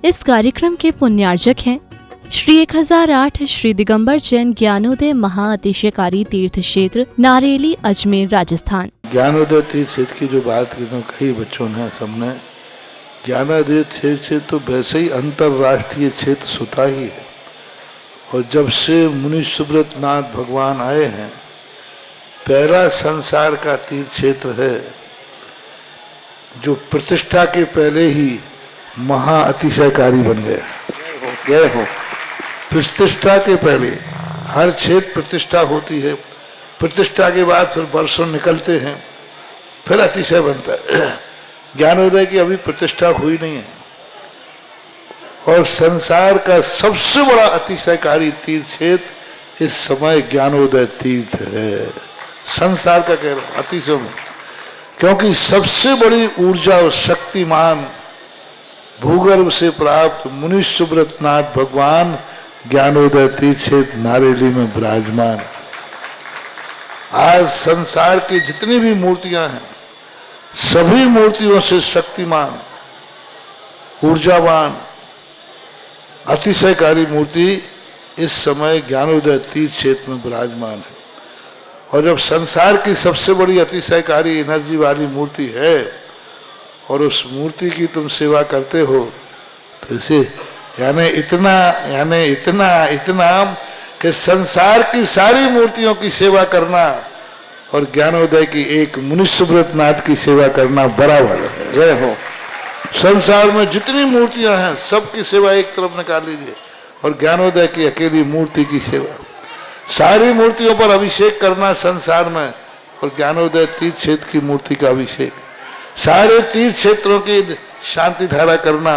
इस कार्यक्रम के पुण्यार्जक हैं श्री 1008 श्री दिगंबर जैन ज्ञानोदय महाअतिशयकारी तीर्थ क्षेत्र नारेली अजमेर राजस्थान। ज्ञानोदय तीर्थ क्षेत्र की जो बात की तो कई बच्चों ने सबने ज्ञानोदय क्षेत्र से तो वैसे ही अंतर्राष्ट्रीय क्षेत्र सुता ही है। और जब से मुनि सुब्रत नाथ भगवान आए हैं, पहला संसार का तीर्थ क्षेत्र है जो प्रतिष्ठा के पहले ही महाअतिशयकारी बन गया। प्रतिष्ठा के पहले हर क्षेत्र प्रतिष्ठा होती है, प्रतिष्ठा के बाद फिर वर्षों निकलते हैं, फिर अतिशय बनता है। ज्ञानोदय की अभी प्रतिष्ठा हुई नहीं है और संसार का सबसे बड़ा अतिशयकारी तीर्थ क्षेत्र इस समय ज्ञानोदय तीर्थ है। संसार का कह रहा हूं अतिशय में, क्योंकि सबसे बड़ी ऊर्जा और शक्तिमान भूगर्भ से प्राप्त मुनि सुब्रत नाथ भगवान ज्ञानोदय तीर्थ क्षेत्र नारेली में विराजमान। आज संसार की जितनी भी मूर्तियां हैं, सभी मूर्तियों से शक्तिमान, ऊर्जावान, अतिशयकारी मूर्ति इस समय ज्ञानोदय तीर्थ क्षेत्र में विराजमान है। और जब संसार की सबसे बड़ी अतिशयकारी एनर्जी वाली मूर्ति है और उस मूर्ति की तुम सेवा करते हो, तो इसे यानी इतना कि संसार की सारी मूर्तियों की सेवा करना और ज्ञानोदय की एक मुनि सुब्रत नाथ की सेवा करना बराबर है। जय हो। संसार में जितनी मूर्तियां हैं सबकी सेवा एक तरफ निकाल लीजिए और ज्ञानोदय की अकेली मूर्ति की सेवा। सारी मूर्तियों पर अभिषेक करना संसार में और ज्ञानोदय तीर्थ क्षेत्र की मूर्ति का अभिषेक। सारे तीर्थ क्षेत्रों की शांति धारा करना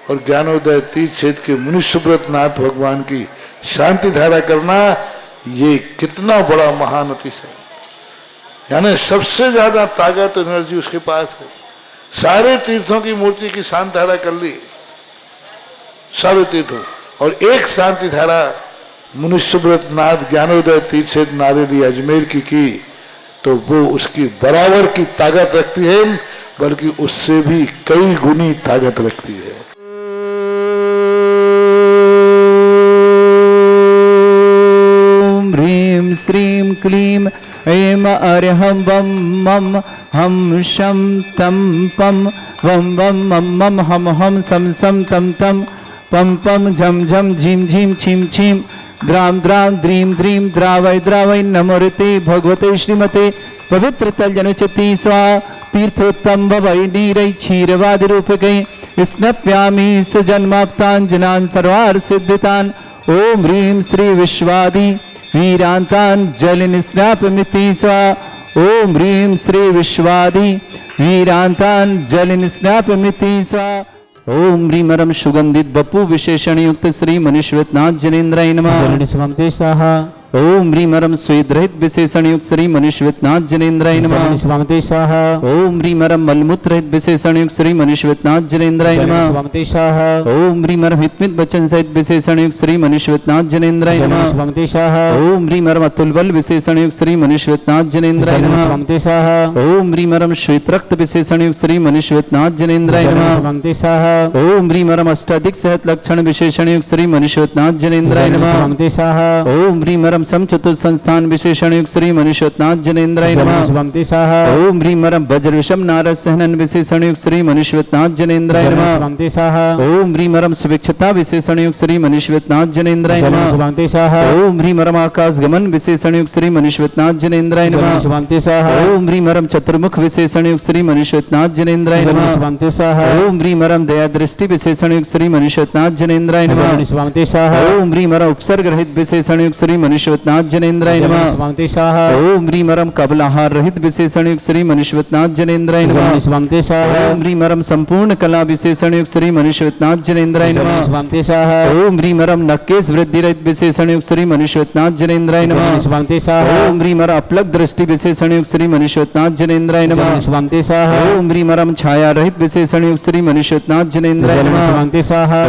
और ज्ञानोदय तीर्थ क्षेत्र के मुनि सुब्रत नाथ भगवान की शांति धारा करना, ये कितना बड़ा महान अतिशय। यानी सबसे ज्यादा ताकत एनर्जी उसके पास है। सारे तीर्थों की मूर्ति की शांति धारा कर ली, सारे तीर्थों, और एक शांति धारा मुनि सुब्रत नाथ ज्ञानोदय तीर्थ क्षेत्र नारेली अजमेर की तो वो उसकी बराबर की ताकत रखती है, बल्कि उससे भी कई गुनी ताकत रखती है। ह्रीं श्रीं क्लीं ऐं अर्हं वं मं हम शं तं पं वं वं मं मं हम हम सं सं तं तं पं पं झं झं झीं झीं छीं छीं द्रां द्रां द्रीं द्रीं द्रावय द्रावय नमोरते भगवते श्रीमते पवित्र तलजनचति स्वा तीर्थोत्तम भवै नीरै क्षीरवादि रूपकै स्नप्यामि सुजन्माप्तान् सर्वार्थ सिद्धितान्। ओम ह्रीं श्री विश्वादि वीरांतान् जलनिस्नापमिति स्वा। ओम ह्रीं श्री विश्वादि वीरांतान् जलनिस्नापमिति स्वा। ओम ह्रीं मरम सुगंधित बपु विशेषण युक्त श्री मनुष्यनाथ जनेन्द्राय नमः। ओम ह्रीं मरम स्वेद रहित विशेषण युक्त श्री मनुष्यनाथ जनेन्द्राय नमः। ओम ह्रीं मरम मलमूत्र रहित विशेषण युक्त श्री मनुष्यनाथ जनेन्द्राय नमः। ओम ह्रीं मरम हितमित वचन सहित विशेषण युक्त श्री मनुष्यनाथ जनेन्द्राय नमः। ओम ह्रीं मरम अतुल बल विशेषण युक्त श्री मनुष्यनाथ जनेन्द्राय नमः। ओम ह्रीं मरम श्वेत रक्त विशेषण युक्त श्री मनुष्यनाथ जनेन्द्राय नमः। ओम ह्रीं मरम अष्टाधिक सहत लक्षण विशेषण युक्त श्री मनुष्यनाथ जनेन्द्राय नमः। ओम ह्रीं मरम समचतुर संस्थान विशेषण युक्त श्री मनुष्यनाथ जनेन्द्राय नमः। ओम ह्रीं मरम वज्र विषम नारद सहनन विशेषण युक्त श्री मनुष्यनाथ जनेन्द्राय नमः। ओम ह्रीं मरम सुभिक्षता विशेषण युक्त श्री मनुष्यनाथ जनेन्द्राय नमः। ओम ह्रीं मरम आकाश गमन विशेषण युक्त श्री मनुष्यनाथ जनेन्द्राय नमः। ओम ह्रीं मरम चतुर्मुख विशेषण युक्त श्री मनुष्यनाथ जनेन्द्राय नमः। ओम ह्रीं मरम दया दृष्टि विशेषण युक्त श्री मनुष्यनाथ जनेन्द्राय नमः। ओम ह्रीं मरम उपसर्ग रहित विशेषण युक्त श्री मनुष्यनाथ जनेन्द्राय नमः। ओम ह्रीं मरम कबलाहार रहित विशेषण युक्त श्री मनुष्यनाथ जनेन्द्राय नमः। ओम ह्रीं मरम संपूर्ण कला विशेषण युक्त श्री मनुष्यनाथ जनेन्द्राय नमः। ओम ह्रीं मरम नक्केश वृद्धि रहित विशेषण युक्त श्री मनुष्यनाथ जनेन्द्राय नमः। ओम ह्रीं मरम अपलक दृष्टि विशेषण युक्त श्री मनुष्यनाथ जनेन्द्राय नमः। ओम ह्रीं मरम छाया रहित विशेषण युक्त श्री मनुष्यनाथ जनेन्द्राय नमः।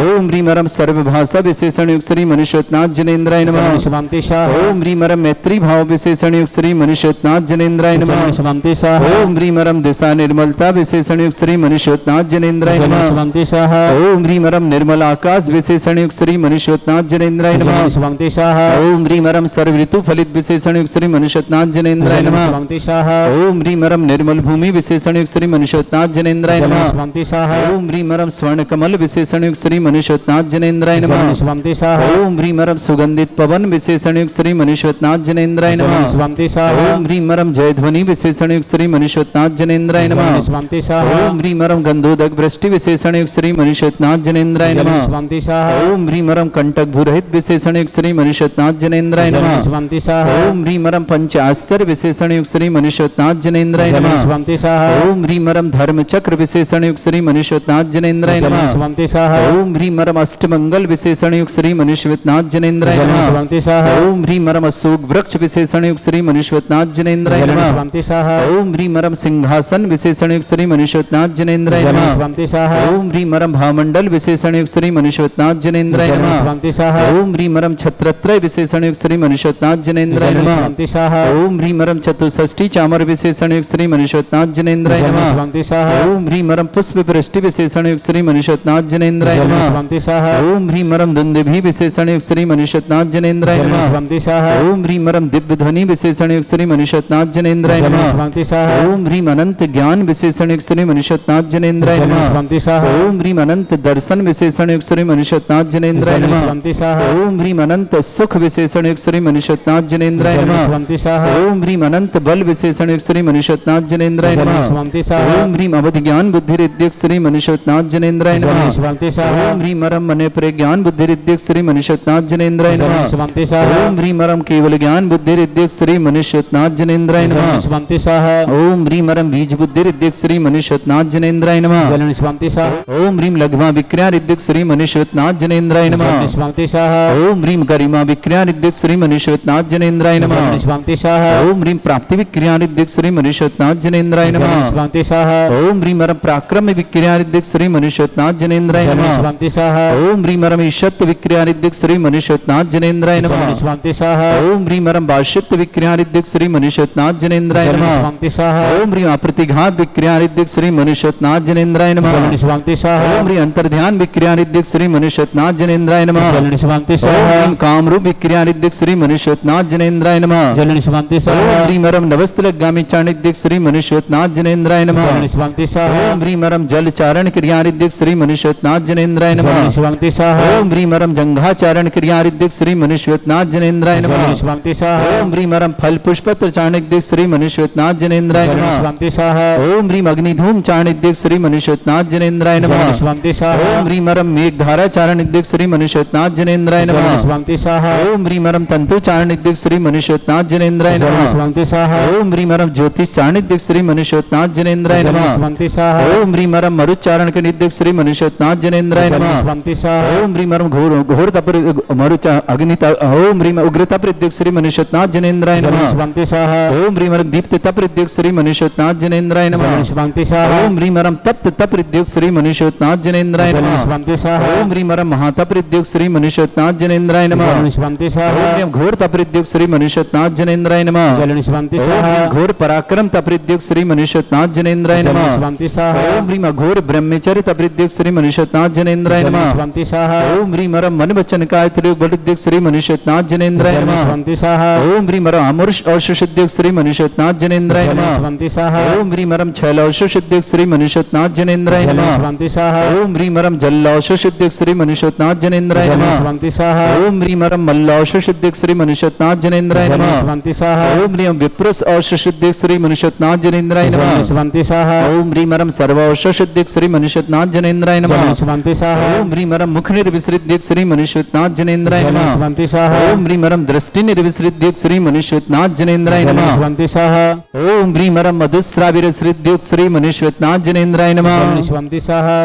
ओम ह्रीं मरम सर्वभाषा विशेषण युक्त श्री मनुष्यनाथ जनेन्द्राय नमः। ओम ह्रीमरम मैत्री भाव विशेषण युक्त श्री मनुष्योत्नाथ जनेन्द्राय नमः शिवंति स्वाहा ओम ह्रीमरम दिशा निर्मलता विशेषण युक्त श्री मनुष्योत्नाथ जनेन्द्राय नमः शिवंति स्वाहा ओम ह्रीमरम निर्मल आकाश विशेषण युक्त श्री मनुष्योत्नाथ जनेन्द्राय नमः शिवंति स्वाहा ओम ह्रीमरम सर्व ऋतु फलित विशेषण युक्त श्री मनुष्योत्नाथ जनेन्द्राय नमः शिवंति स्वाहा ओम ह्रीमरम निर्मल भूमि विशेषण युक्त श्री मनुष्योत्नाथ जनेन्द्राय नमः शिवंति स्वाहा ओम ह्रीमरम स्वर्ण कमल विशेषण युक्त श्री मनुष्योत्नाथ जनेन्द्राय नमः शिवंति स्वाहा ओम ह्रीमरम सुगंधित पवन विशेषण युक्त श्री मनुष्योत्नाथ जनेन्द्राय नमः शिवंति स्वाहा ओम ह्रीमरम जयध्वनि विशेषण युक्त श्री मनुष्योत्नाथ जनेन्द्राय नमः शिवंति स्वाहा ओम ह्रीमरम गंधोदक वृष्टि विशेषण युक्त श्री मनुष्योत्नाथ जनेन्द्राय नमः शिवंति स्वाहा ओम ह्रीमरम कंटक भूरहित विशेषण युक्त श्री मनुष्योत्नाथ जनेन्द्राय नमः शिवंति स्वाहा ओम ह्रीमरम पंचाश्चर्य विशेषण युक्त श्री मनुष्योत्नाथ जनेन्द्राय नमः शिवंति स्वाहा ओम ह्रीमरम धर्म चक्र विशेषण युक्त श्री मनुष्योत्नाथ जनेन्द्राय नमः शिवंति स्वाहा ओम ह्रीमरम अष्टमंगल विशेषण युक्त श्री मनुष्योत्नाथ जनेन्द्राय नमः शिवंति स्वाहा ओम ह्रीमरम अशोक वृक्ष विशेषण युक्त श्री मनुष्योत्नाथ जनेन्द्राय नमः शिवंति स्वाहा ओम ह्रीमरम सिंहासन विशेषण युक्त श्री मनुष्योत्नाथ जनेन्द्राय नमः शिवंति स्वाहा ओम ह्रीमरम भामंडल विशेषण युक्त श्री मनुष्योत्नाथ जनेन्द्राय नमः शिवंति स्वाहा ओम ह्रीमरम छत्रत्रय विशेषण युक्त श्री मनुष्योत्नाथ जनेन्द्राय नमः शिवंति स्वाहा ओम ह्रीमरम चतुष्षष्ठी चामर विशेषण युक्त श्री मनुष्योत्नाथ जनेन्द्राय नमः शिवंति स्वाहा ओम ह्रीमरम पुष्प वृष्टि विशेषण युक्त श्री मनुष्योत्नाथ जनेन्द्राय नमः शिवंति स्वाहा ओम ह्रीमरम दुंदुभि विशेषण युक्त श्री मनुष्योत्नाथ जनेन्द्राय नमः शिवंति स्वाहा ओम ह्रीमरम दिव्य ध्वनि विशेषण युक्त श्री मनुष्योत्नाथ जनेन्द्राय नमः शिवंति स्वाहा ओम ह्रीम अनंत ज्ञान विशेषण युक्त श्री मनुष्योत्नाथ जनेन्द्राय नमः शिवंति स्वाहा ओम ह्रीम अनंत दर्शन विशेषण युक्त श्री मनुष्योत्नाथ जनेन्द्राय नमः शिवंति स्वाहा ओम ह्रीम अनंत सुख विशेषण युक्त श्री मनुष्योत्नाथ जनेन्द्राय नमः शिवंति स्वाहा ओम ह्रीम अनंत बल विशेषण युक्त श्री मनुष्योत्नाथ जनेन्द्राय नमः शिवंति स्वाहा ओम ह्रीम अवधि ज्ञान बुद्धि रिद्युक्त श्री मनुष्योत्नाथ जनेन्द्राय नमः शिवंति स्वाहा ओम ह्रीमरम मन प्रज्ञान बुद्धि रिद्युक्त श्री मनुष्योत्नाथ जनेन्द्राय नमः शिवंति स्वाहा ओम ह्रीमरम केवल ज्ञान बुद्धि रिद्युक्त श्री मनुष्योत्नाथ जनेन्द्राय नमः शिवंति स्वाहा ओम ह्रीमरम बीज बुद्धि रिद्युक्त श्री मनुष्योत्नाथ जनेन्द्राय नमः शिवंति स्वाहा ओम ह्रीम लघ्वा विक्रिया रिद्युक्त श्री मनुष्योत्नाथ जनेन्द्राय नमः शिवंति स्वाहा ओम ह्रीम गरिमा विक्रिया रिद्युक्त श्री मनुष्योत्नाथ जनेन्द्राय नमः शिवंति स्वाहा ओम ह्रीम प्राप्ति विक्रिया रिद्युक्त श्री मनुष्योत्नाथ जनेन्द्राय नमः शिवंति स्वाहा ओम ह्रीमरम पराक्रम विक्रिया रिद्युक्त श्री मनुष्योत्नाथ जनेन्द्राय नमः शिवंति स्वाहा ओम ह्रीमरम ईशत्व विक्रिया रिद्युक्त श्री मनुष्योत्नाथ जनेन्द्राय नमः शिवंति स्वाहा ओम ह्रीमरम भाष्यत्व विक्रिया रिद्युक्त श्री मनुष्योत्नाथ जनेन्द्राय नमः शिवंति स्वाहा ओम ह्रीम अप्रतिघात विक्रिया रिद्युक्त श्री मनुष्योत्नाथ जनेन्द्राय नमः शिवंति स्वाहा ओम ह्रीम अंतर्ध्यान विक्रिया रिद्युक्त श्री मनुष्योत्नाथ जनेन्द्राय नमः शिवंति ओम स्वाहा ह्रीम कामरूप विक्रिया रिद्युक्त श्री मनुष्योत्नाथ जनेन्द्राय नमः शिवंति ओम स्वाहा ह्रीमरम नवस्तलगामी चाणिद्युक्त श्री मनुष्योत्नाथ जनेन्द्राय नमः शिवंति स्वाहा ओम ह्रीमरम जल चारण क्रिया रिद्युक्त श्री मनुष्योत्नाथ जनेन्द्राय नमः शिवंति स्वाहा ओम ह्रीमरम जंघाचारण क्रिया रिद्युक्त श्री मनुष्योत्नाथ जनेन्द्राय नमः शिवंति स्वाहा ओम ह्रीमरम फल पुष्पत्र चाणिद्युक्त श्री मनुष्योत्नाथ जनेन्द्राय नमः शिवंति स्वाहा ओम ह्रीम अग्निधूम चाणिद्युक्त श्री मनुष्योत्नाथ जनेन्द्राय नमः शिवंति स्वाहा ओम ह्रीमरम मेघधारा चारणिद्युक्त श्री मनुष्योत्नाथ जनेन्द्राय नमः शिवंति स्वाहा ओम ह्रीमरम तंतु चारणिद्युक्त श्री मनुष्योत्नाथ जनेन्द्राय नमः शिवंति स्वाहा ओम ह्रीमरम ज्योतिष चाणिद्युक्त श्री मनुष्योत्नाथ जनेन्द्राय नमः शिवंति स्वाहा ओम ह्रीमरम मरुच्चारण निद्युक्त श्री मनुष्योत्नाथ जनेन्द्राय नमः शिवंति स्वाहा ओम ह्रीमरम घोर तपर मरुचा अग्नि ओम ह्रीम उग्र तप रिद्युक्त श्री मनुष्योत्नाथ जनेन्द्राय नमः शिवंति स्वाहा ओम ह्रीमरम दीप्त तप रिद्युक्त श्री मनुष्योत्नाथ जनेन्द्राय नमः शिवंति स्वाहा ओम ह्रीमरम तप्त तप रिद्युक्त श्री मनुष्योत्नाथ जनेन्द्राय नमः शिवंति स्वाहा ओम ह्रीमरम महातप रिद्युक्त श्री मनुष्योत्नाथ जनेन्द्राय नमः शिवंति ओम स्वाहा ह्रीम घोर तप रिद्युक्त श्री मनुष्योत्नाथ जनेन्द्राय नमः शिवंति ओम स्वाहा ह्रीम घोर पराक्रम तप रिद्युक्त श्री मनुष्योत्नाथ जनेन्द्राय नमः शिवंति स्वाहा ओम ह्रीम अघोर ब्रह्मचर्य तप रिद्युक्त श्री मनुष्योत्नाथ जनेन्द्राय नमः शिवंति स्वाहा ओम ह्रीमरम मन वचन काय त्रियुग बलिद्युक्त श्री मनुष्योत्नाथ जनेन्द्राय नमः शिवंति स्वाहा ओम ह्रीमरम अमरुष औषुषिद्युक्त श्री मनुष्योत्नाथ जनेन्द्राय नमः शिवंति स्वाहा ओम ह्रीमरम छैलौषुषिद्युक्त श्री मनुष्योत्नाथ जनेन्द्राय नमः शिवंति स्वाहा ओम ह्रीमरम जल्लौषुषिद्युक्त श्री मनुष्योत्नाथ जनेन्द्राय नमः शिवंति स्वाहा ओम ह्रीमरम मल्लौषुषिद्युक्त श्री मनुष्योत्नाथ जनेन्द्राय नमः शिवंति स्वाहा ओम ह्रीम विप्रस औषुषिद्युक्त श्री मनुष्योत्नाथ जनेन्द्राय नमः शिवंति स्वाहा ओम ह्रीमरम सर्वौषुषिद्युक्त श्री मनुष्योत्नाथ जनेन्द्राय नमः शिवंति स्वाहा ओम ह्रीमरम मुख निर्विसृद्युक्त श्री मनुष्योत्नाथ जनेन्द्राय नमः शिवंति स्वाहा ओम ह्रीमरम दृष्टि निर्विसृद्युक्त श्री मनुष्योत्नाथ जनेन्द्राय नमः शिवंति स्वाहा ओम ह्रीमरम मधुस्राविर श्रीद्युक्त श्री मनुष्योत्नाथ जनेन्द्राय नमः शिवंति स्वाहा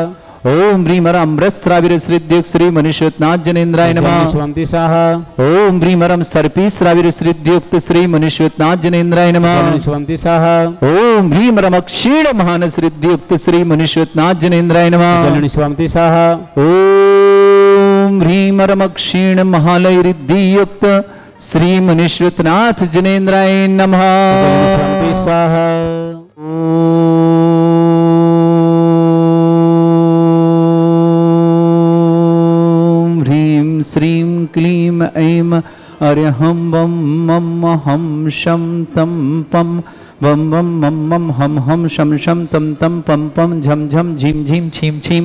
ओम ह्रीमरम अमृतस्राविर श्रीद्युक्त श्री मनुष्योत्नाथ जनेन्द्राय नमः शिवंति स्वाहा ओम ह्रीमरम सर्पी श्राविर श्रीद्युक्त श्री मनुष्योत्नाथ जनेन्द्राय नमः शिवंति स्वाहा ओम ह्रीमरम क्षीण महान श्रीद्युक्त श्री मनुष्योत्नाथ जनेन्द्राय नमः शिवंति स्वाहा ओम ह्रीमरम क्षीण महालय रिद्धियुक्त श्री मुनीश्वरनाथ जिनेन्द्राय नमः। शांति स्वाहा। ओम ह्रीं श्रीं क्लीं ऐं अर्हं वं मं हम शं तं पं वं वं मं मं हम हम शं शं तं तं पं पं झं झं झीं झीं छीं छीं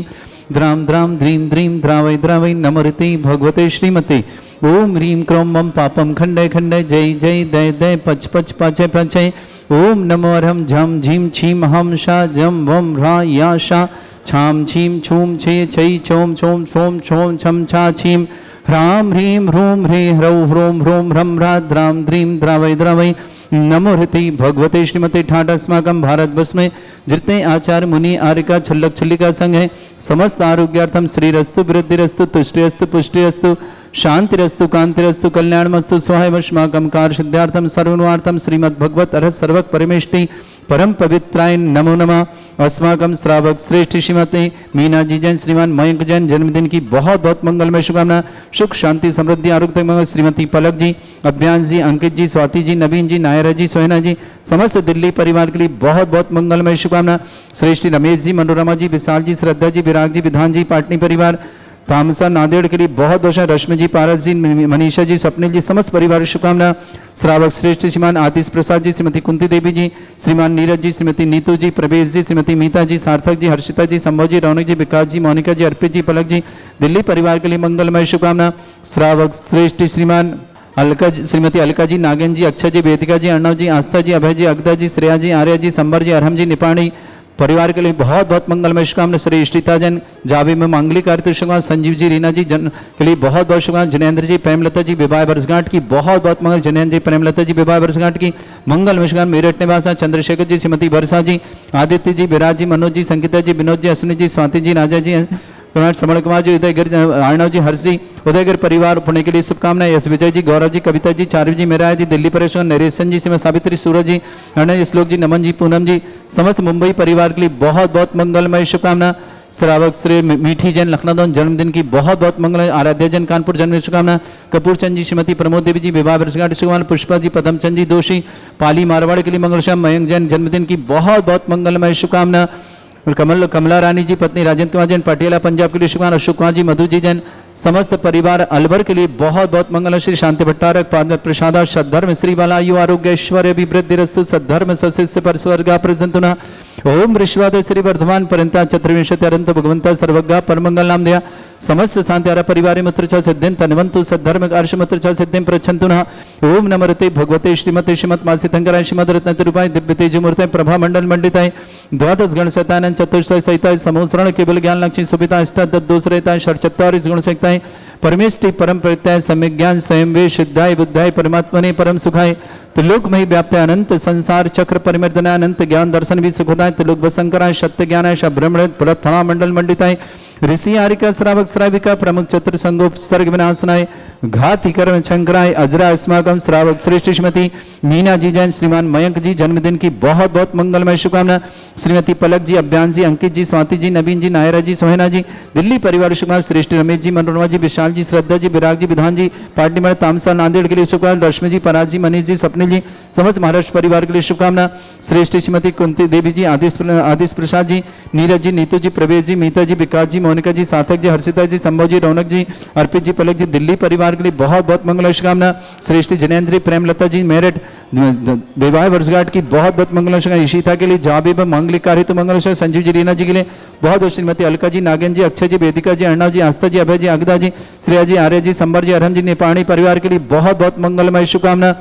द्रां द्रां द्रीं द्रीं द्रावै द्रावै नमोरते भगवते श्रीमते। ओम ह्रीं क्रों मं पापं खण्डय खण्डय जय जय दय दय पच पच पचय पचय। ओम नमो अर्हं झं झीं छीं हम शा जं वं ह्रा या शा छां छीं छूं छे छै छौं छौं छौं छौं छं छा छीं ह्रां ह्रीं ह्रूं ह्रे ह्रौं ह्रों ह्रों ह्रं ह्रा द्रां द्रीं द्रावै द्रावै नमो हृति भगवते श्रीमते। ठाट अस्माकं भारतवर्ष में जितने आचार्य मुनि आर्यका छल्लक छल्लिका संघ है समस्त आरोग्यार्थम श्रीरस्तु वृद्धिरस्तु तुष्टिरस्तु पुष्टिरस्तु शांतिरस्तु कांतिरस्तु कल्याणमस्तु स्वाहायवश्माकं कार्य सिद्धार्थम सर्वनुवार्थम श्रीमद्भगवत अरहत सर्वक परमेष्टि परम पवित्राय नमो नमः। अस्माकं श्रावक श्रेष्ठ श्रीमती मीना जी जैन श्रीमान मयंक जैन जन्मदिन की बहुत बहुत मंगलमय शुभकामना। सुख शांति समृद्धि आरोग्य मंगल। श्रीमती पलक जी, अभ्यांश जी, अंकित जी, स्वाति जी, नवीन जी, नायरा जी, सोहना जी, समस्त दिल्ली परिवार के लिए बहुत बहुत मंगलमय शुभकामना। श्रेष्ठ रमेश जी, मनोरमा जी, विशाल जी, श्रद्धा जी, विराग जी, विधान जी, पाटनी परिवार, तामसा नांदेड़ के लिए बहुत बहुत रश्मि जी, पारस जी, मनीषा जी, स्वप्निल जी, समस्त परिवार की शुभकामना। श्रावक श्रेष्ठ श्रीमान आतिश प्रसाद जी, श्रीमती कुंती देवी जी, श्रीमान नीरज जी, श्रीमती नीतू जी, प्रवेश जी, श्रीमती मीता जी, सार्थक जी, हर्षिता जी, संभव जी, रौनक जी, विकास जी, मोनिका जी, अर्पित जी, पलक जी, दिल्ली परिवार के लिए मंगलमय शुभकामना। श्रावक श्रेष्ठ श्रीमान अलका जी, श्रीमती अलका जी, नागेन जी, अक्षय जी, वेदिका जी, अर्णव जी, आस्था जी, अभय जी, अगदा जी, श्रेया जी, आर्या जी, संबर जी, अरहम जी, निपाणी परिवार के लिए बहुत बहुत मंगलमय शुभकामना। श्री इष्टिता जन जावी में मांगलिक कार्य शुभकामना। संजीव जी, रीना जी जन के लिए बहुत बहुत शुभकामना। जनेन्द्र जी, प्रेमलता जी, विवाह वर्षगांठ की बहुत बहुत मंगल। जनेन्द्र जी, प्रेमलता जी, विवाह वर्षगांठ की मंगलमय शुभकामना। मेरठ निवासा चंद्रशेखर जी, श्रीमती वर्षा जी, आदित्य जी, विराज जी, मनोज जी, संगीता जी, विनोद जी, अश्विनी जी, स्वाति जी, राजा जी, समण कुमार जी, उदयगिर, अर्णव जी, हर्ष जी, उदयगिर परिवार पुणे के लिए शुभकामनाएं। एस विजय जी, गौरव जी, कविता जी, चार्य जी, मेरा जी, दिल्ली परेशान, नरेशन जी, श्रीमती सावित्री, सूरज जी, अर्णव, श्लोक जी, नमन जी, पूनम जी, समस्त मुंबई परिवार के लिए बहुत बहुत मंगलमय शुभकामना। श्रावक श्री मीठी जैन लखनऊ जन्मदिन की बहुत बहुत मंगल। आराध्या जैन कानपुर जन्मदिन शुभकामना। कपूर चंद जी, श्रीमती प्रमोद देवी जी, विवाह वर्षगांठ शुभकामना। पुष्पा जी, पदमचंद जी दोषी पाली मारवाड़ के लिए मंगल शुभ। मयंक जैन जन्मदिन की बहुत बहुत मंगलमय शुभकामना। और कमला रानी जी, पत्नी राजेंद्र कुमार जैन पटियाला पंजाब के लिए शुभकामना। अशोक कुमार जी, मधु जी जैन, समस्त परिवार अलवर के लिए बहुत बहुत मंगल। श्री शांति भट्टारक पाद प्रसादा सद्धर्म श्री बाला आयु आरोग्य ऐश्वर्य अभिवृद्धिरस्तु सद्धर्म सशिष्य पर स्वर्गा प्रसंतुना। ओम ऋषवाद श्री वर्धमान पर्यंता चतुर्विंशति अनंत भगवंता सर्वज्ञा परमंगल नाम दिया। समस्त शांति आरा परिवार मित्र छ सिद्धिं तन्वंतु सद्धर्म अर्ष मित्र छ सिद्धिं प्रच्छन्तुना। ओम नमोते भगवते श्रीमते श्रीमत मासी तंकराय श्रीमद रत्न रूपाय दिव्य तेज मूर्ते प्रभा मंडल मंडिताय द्वादश गण शतानंद चतुष्टय सहिताय समोसरण केवल ज्ञान लक्ष्मी सुविता अष्टादश दोष रहता षट्चत्वारिश गुण सकताय परमेष्टि परम प्रत्याय सम्यक ज्ञान स्वयं वे सिद्धाय बुद्धाय परमात्मने परम सुखाय त्रिलोक में व्याप्त अनंत संसार चक्र परिमर्दन अनंत ज्ञान दर्शन भी सुखदाय त्रिलोक वसंकराय सत्य ज्ञानाय ब्रह्मण फणा मंडल मंडिताय ऋषि आरिका श्रावक श्राविका प्रमुख चतुर संगोप सर्ग विनाशनाय घाति कर्म शंकराय अजरा अस्माकम श्रावक श्रेष्ठ श्रीमती मीना जी जैन श्रीमान मयंक जी जन्मदिन की बहुत बहुत मंगलमय शुभकामना। श्रीमती पलक जी, अभ्यांश जी, अंकित जी, स्वाति जी, नवीन जी, नायरा जी, सोहना जी, दिल्ली परिवार शुभकामना। श्रेष्ठ रमेश जी, मनोरमा जी, विशाल जी, श्रद्धा जी, विराग जी, विधान जी, पार्टी में तामसा नांदेड़ के लिए शुभकामना। रश्मि जी, पराज जी, मनीष जी, स्वप्निल जी, समस्त महाराष्ट्र परिवार के लिए शुभकामना। श्रेष्ठ श्रीमती कुंती देवी जी, आदिश प्रसाद जी, नीरज जी, नीतू जी, प्रवेश जी, मीता जी, विकास जी, मोनिका जी, सार्थक जी, हर्षिता जी, संभव जी, रौनक जी, अर्पित जी, पलक जी, दिल्ली परिवार के लिए बहुत बहुत मंगल शुभकामना। श्रेष्ठ जनेन्द्र, प्रेमलता जी, मेरठ विवाह वर्षगांठ की बहुत बहुत मंगल शुभकामना। ईशिता के लिए जाबे मंगलिक कार्य तो मंगल। संजीव जी, रीना जी के लिए बहुत बहुत। श्रीमती अलका जी, नागेन जी, अक्षय जी, वेदिका जी, अर्णव जी, आस्था जी, अभय जी, अगदा जी, श्रेया जी, आर्य जी, संबर जी, अरहम जी, नेपाणी परिवार के लिए बहुत बहुत मंगलमय शुभकामना।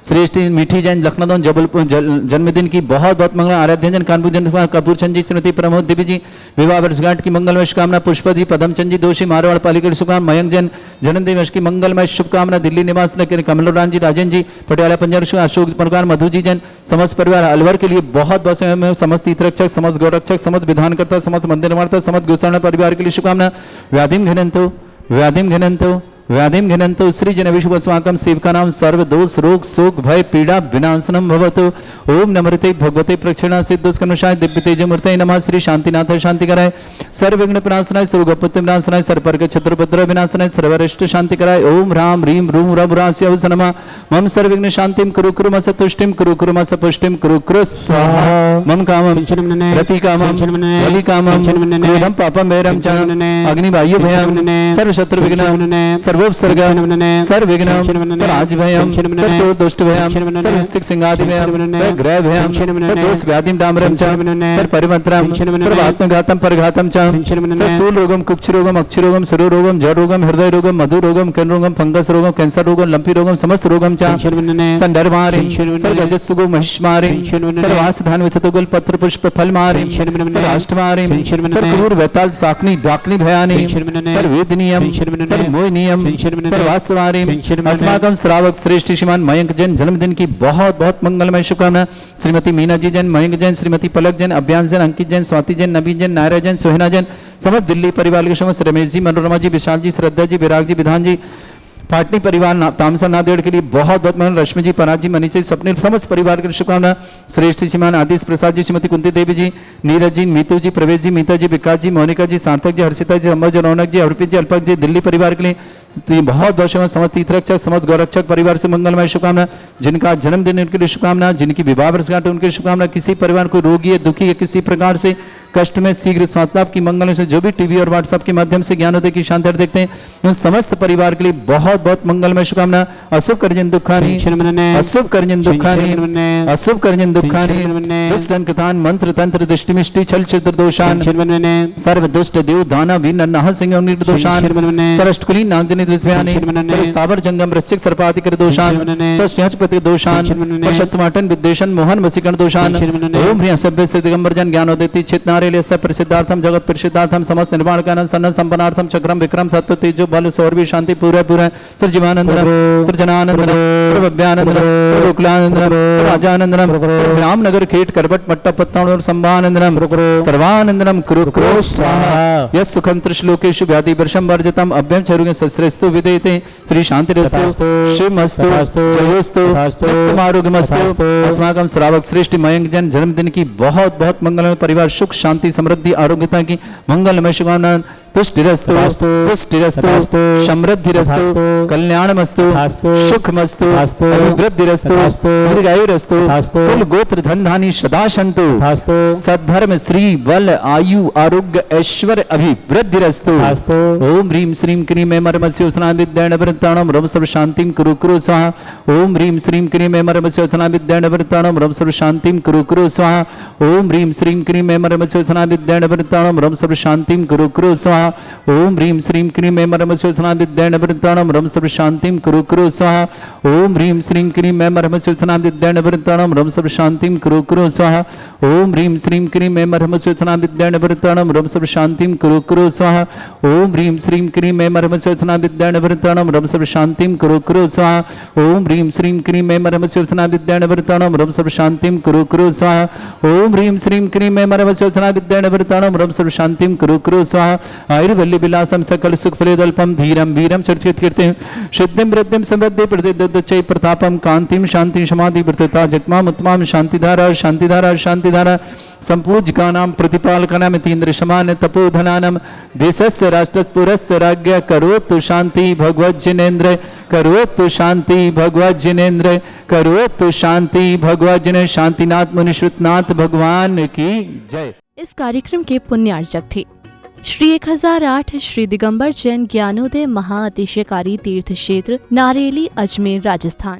श्रेष्ठ मीठी जैन लखनऊ जबलपुर जन्मदिन की बहुत बहुत मंगल। आराध्य जन कानपुर जन कपूर चंद जी, श्रीमती प्रमोद देवी जी, विवाह वर्षगांठ की मंगलमय शुभकामना। पुष्पा जी, पदमचंद जी दोषी मारवाड़ पालिका की शुभकामना। मयंक जैन जन्मदिन की मंगलमय शुभकामना। दिल्ली निवास कमलरान जी, राजेंद्र जी, पटियाला पंजाब, अशोक प्रकार, मधु जी जैन, समस्त परिवार अलवर के लिए बहुत बहुत। समस्त तीर्थरक्षक, समस्त गौरक्षक, समस्त विधानकर्ता, समस्त मंदिर निर्माता, समस्त गोसाणा परिवार के लिए शुभकामना। व्याधिम घनंतो व्याधिम घिनंतो सृजन विश्वस्माकं सेवकानां सर्व दोष रोग शोक भय पीड़ा विनाशनम भवतु। ओम नमृते भगवते प्रक्षिणा सिद्धस्कनुषाय दिव्य तेज मूर्ते नमः। श्री शांतिनाथ शांति कराय सर्व विघ्न विनाशनाय सर्वगुप्त विनाशनाय सर्वपर्ग चतुर्भद्र विनाशनाय सर्वरिष्ट शांति कराय। ओम ह्रां ह्रीं रूं रघुरास्य नमः। मम सर्वविघ्न शांतिं कुरु कुरु मस तुष्टिं कुरु कुरु मस पुष्टिं कुरु कुरु स्वाहा। मम कामं रति कामं बलि कामं क्रोधं पापं वैरं च अग्निवायु भयं सर्व शत्रु विघ्नं सर्वोपसर्ग सर्व विघ्नं सर्वराज भयं सर्व दुष्ट भयं सर्व सिक सिंहादि भयं ग्रह भयं सर्व दोष व्याधिं डामरं च सर्व परिमंत्रं सर्व आत्मघातं परघातं च सर्व शूल रोगं कुक्ष रोगं अक्षि रोगं सरो रोगं जड़ रोगं हृदय रोगं मधु रोगं कर्ण रोगं फंगस रोगं कैंसर रोगं लंपी रोगं समस्त रोगं च संदर्भारि सर्व रजस्सुगो महिष्मारि सर्व आसधान विचतुगुल पत्र पुष्प फल मारि सर्व अष्टमारि सर्व क्रूर वैताल साकनी डाकनी भयानि सर्व वेदनीयम सर्व मोहनीयम सर्व वासवारि। अस्माकं श्रावक श्रेष्ठ श्रीमान मयंक जैन जन्मदिन की बहुत बहुत मंगलमय शुभकामना। श्रीमती मीना जी जैन, मयंक जैन, श्रीमती पलक जैन, अभ्यांश जैन, अंकित जैन, स्वाति जैन, नबीन जैन, नायरा जैन, सोहिना जैन, समस्त दिल्ली परिवार के समस्त रमेश जी, मनोरमा जी, विशाल जी, श्रद्धा जी, विराग जी, विधान जी, पाटनी परिवार तामसा नादेड़ के लिए बहुत बहुत मन। रश्मि जी, पराग जी, मनीषा, स्वप्निल, समस्त परिवार की शुभकामना। श्रेष्ठ श्रीमान आदिश प्रसाद जी, श्रीमती कुंती देवी जी, नीरज जी, मीतू जी, प्रवेश जी, मीता जी, विकास जी, मोनिका जी, सार्थक जी, हर्षिता जी, अमर जी, रौनक जी, अर्पित जी, अल्पक जी, दिल्ली परिवार के लिए तो बहुत बहुत समस्त तीर्थरक्षक समस्त गौरक्षक परिवार से मंगलमय शुभकामना। जिनका जन्मदिन उनके लिए शुभकामना, जिनकी विवाह वर्षगांठ उनके शुभकामना। किसी परिवार को रोगी है, दुखी है, किसी प्रकार से कष्ट में शीघ्र स्वास्थ्य लाभ की मंगल से जो भी टीवी और व्हाट्सएप के माध्यम से ज्ञानोदय की शांति देखते हैं उन समस्त परिवार के लिए बहुत बहुत मंगलमय शुभकामना। अशुभ कर्जन दुखानी अशुभ कर्जन दुखानी अशुभ कर्जन दुखानी दुष्टन कथान मंत्र तंत्र दृष्टिमिष्टि छल छिद्र दोषान सर्व दुष्ट देव दाना वीर नह सिंह निर्दोषान सरष्टकुली नागजनी दृष्टयानि स्थावर जंगम वृश्चिक सर्पादि कर दोषान षष्ठ्यपति दोषान शतमाटन विद्वेषण मोहन वसीकरण दोषान। ओम ह्रीं सभ्य से दिगंबर जन ज्ञानोदयति चित्नारेल्य सब प्रसिद्धार्थम जगत प्रसिद्धार्थम समस्त निर्माण कानन सन्न संपन्नार्थम चक्रम विक्रम सत्व तेजो बल सौरभि शांति पूरा पूरा सृजमानंदनम सृजनानंदनम प्रभव्यानंदनम प्रभुकुलानंदनम राजानंदनम रामनगर खेट करबट मट्टा पत्ताण और संभानंदनम सर्वानंदनम कुरु कुरु स्वाहा। यस सुखम त्रिश्लोकेषु व्याधि वर्षम वर्जितम अभ्यं चरुगे सस्त्रस्तु विदेते श्री शांतिरस्तु शिवमस्तु जयोस्तु आरोग्यमस्तु। अस्माकं श्रावक श्रेष्ठ मयंक जन जन्मदिन की बहुत बहुत मंगलमय परिवार सुख शांति समृद्धि आरोग्यता की मंगलमय शुभकामना। पुष्टिरस्तु पुष्टिरस्तु समृद्धिरस्तु कल्याणमस्तु सुखमस्तु अभिवृद्धिरस्तु दीर्घायुरस्तु कुल गोत्र धन धानी सदा सन्तु सद्धर्म श्री बल आयु आरोग्य ऐश्वर्य अभिवृद्धिरस्तु। ओम ह्रीं श्रीं क्रीं मे मर्मस्योत्सना विद्याण वृत्ताणं रम सर्व शांतिं कुरु कुरु स्वाहा। ओम ह्रीं श्रीं क्रीं मे मर्मस्योत्सना विद्याण वृत्ताणं रम सर्व शांतिं कुरु कुरु स्वाहा। ओम ह्रीं श्रीं क्रीं मे मर्मस्योत्सना विद्याण वृत्ताणं रम सर्व शांतिं कुरु कुरु स्वाहा। ओम ह्रीं श्रीं क्रीं मे मर्मस्योत्सना विद्याण वृत्ताणं रम सर्व शांतिं कुरु कुरु स्वाहा। ओम ह्रीं श्रीं क्रीं मे मर्मस्योत्सना विद्याण वृत्ताणं रम सर्व शांतिं कुरु कुरु स्वाहा। ओम ह्रीं श्रीं क्रीं मे मर्मस्योत्सना विद्याण वृत्ताणं रम सर्व शांतिं कुरु कुरु स्वाहा। ओम ह्रीं श्रीं क्रीं मे मर्मस्योत्सना विद्याण वृत्ताणं रम सर्व शांतिं कुरु कुरु स्वाहा। ओम ह्रीं श्रीं क्रीं मे मर्मस्योत्सना विद्याण वृत्ताणं रम सर्व शांतिं कुरु कुरु स्वाहा। ओम ह्रीं श्रीं क्रीं मे मर्मस्योत्सना विद्याण वृत्ताणं रम सर्व शांतिं कुरु कुरु स्वाहा। आयुर्वल्ली विलासम सकल सुख फलेदल्पम धीरम वीरम चर्चित कीर्ति सिद्धिं वृद्धिं समृद्धि प्रतिदच्चै प्रतापम कांतिम शांति समाधि वृत्तता जगमाम उत्तमाम शांतिधारा शांतिधारा शांतिधारा संपूज्यकानां प्रतिपालकानां तीन्द्र समान तपोधनानां देशस्य राष्ट्रस्य पुरस्य राज्ञ करोतु शांति भगवत जिनेन्द्र करोतु शांति भगवत जिनेन्द्र करोतु शांति भगवत जिने। शांतिनाथ मुनिश्रुतनाथ भगवान की जय। इस कार्यक्रम के पुण्यार्चक थे श्री 1008 श्री दिगंबर जैन ज्ञानोदय महाअतिशयकारी तीर्थ क्षेत्र नारेली अजमेर राजस्थान।